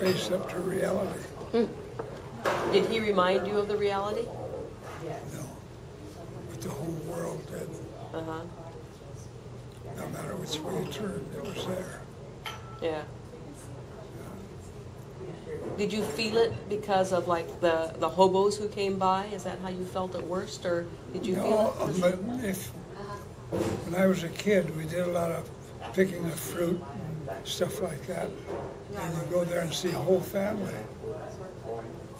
face up to reality. Did he remind you of the reality? No. But the whole world did. Uh-huh. No matter which way you turned, it was there. Yeah. Did you feel it because of like the hobos who came by? Is that how you felt at worst, or did you feel it? But when I was a kid, we did a lot of picking of fruit and stuff like that. And you go there and see a whole family.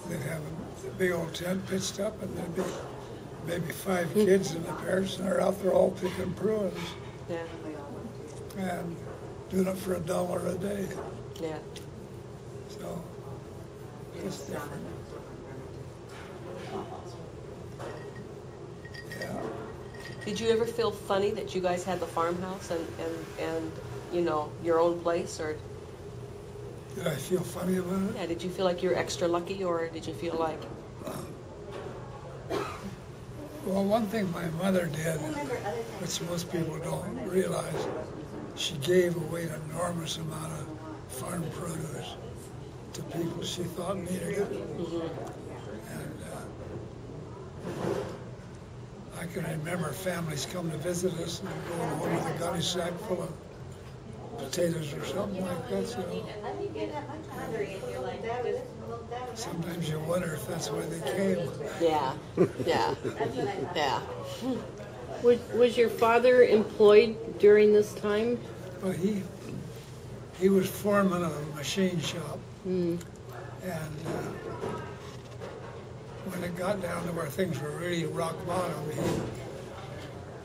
They'd have a big old tent pitched up, and there'd be maybe 5 kids and the parents, and they're out there all picking prunes. Yeah. And doing it for $1 a day. Yeah. So it's different. Yeah. Did you ever feel funny that you guys had the farmhouse and you know, your own place, or Did I feel funny about it? yeah, did you feel like you were extra lucky, or did you feel like Well, one thing my mother did, which most people don't realize, she gave away an enormous amount of farm produce to people she thought needed it. And I can remember families coming to visit us and going home with a gunny sack full of potatoes or something like that. So sometimes you wonder if that's why they came. yeah, yeah, yeah. Was your father employed during this time? Well, he was foreman of a machine shop, and when it got down to where things were really rock bottom, he'd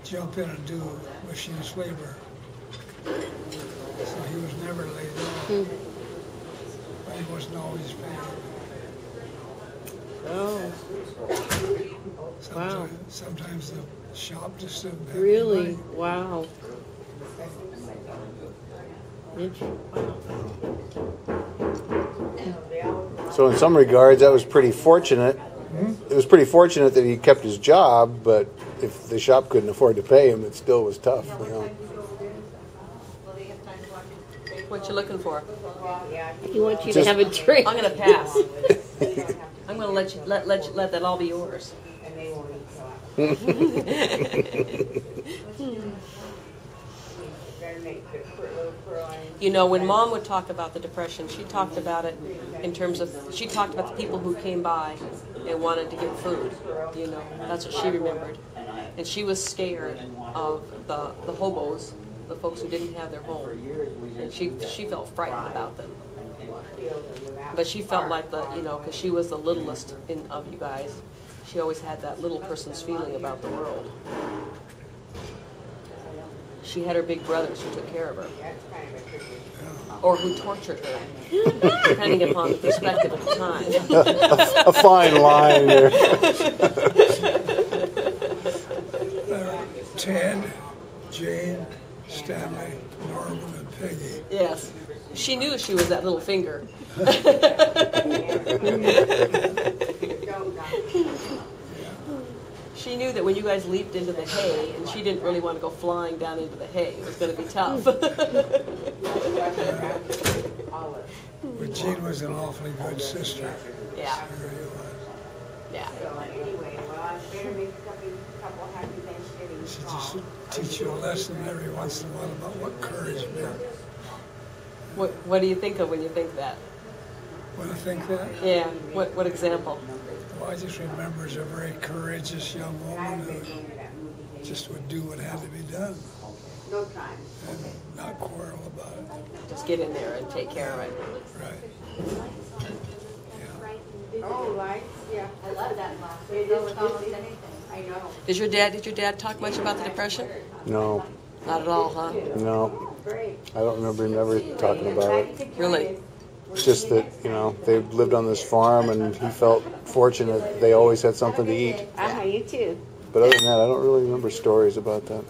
jump in and do machinist labor. So he was never laid off, but he wasn't always paid. Oh, wow. Sometimes the shop just didn't have Really? money. Wow. So in some regards, that was pretty fortunate. It was pretty fortunate that he kept his job, but if the shop couldn't afford to pay him, it still was tough, you know. What you looking for? He wants you to have a drink. I'm gonna pass. I'm gonna let that all be yours. You know, when Mom would talk about the Depression, she talked about it in terms of, she talked about the people who came by and wanted to get food. You know, that's what she remembered. And she was scared of the hobos, the folks who didn't have their home. And she felt frightened about them. But she felt like you know, because she was the littlest of you guys, she always had that little person's feeling about the world. She had her big brothers who took care of her, or who tortured her, depending upon the perspective at the time. A fine line there. Ted, Jane, Stanley, Norman, and Peggy. Yes. She knew she was that little finger. She knew that when you guys leaped into the hay, and she didn't really want to go flying down into the hay. It was going to be tough. But Jean was an awfully good sister. Yeah. She really was. Yeah. She just would teach you a lesson every once in a while about what courage meant. What do you think of when you think that? When I think that, Yeah. What example? well, I just remember as a very courageous young woman who just would do what had to be done and not quarrel about it. Just get in there and take care of it. Right. Oh, right. Yeah. I love that laugh. It is almost anything. I know. Did your dad talk much about the Depression? No, Not at all, huh? no. I don't remember him ever talking about it. Really? It's just that, you know, they lived on this farm and he felt fortunate they always had something to eat. You too. But other than that, I don't really remember stories about that.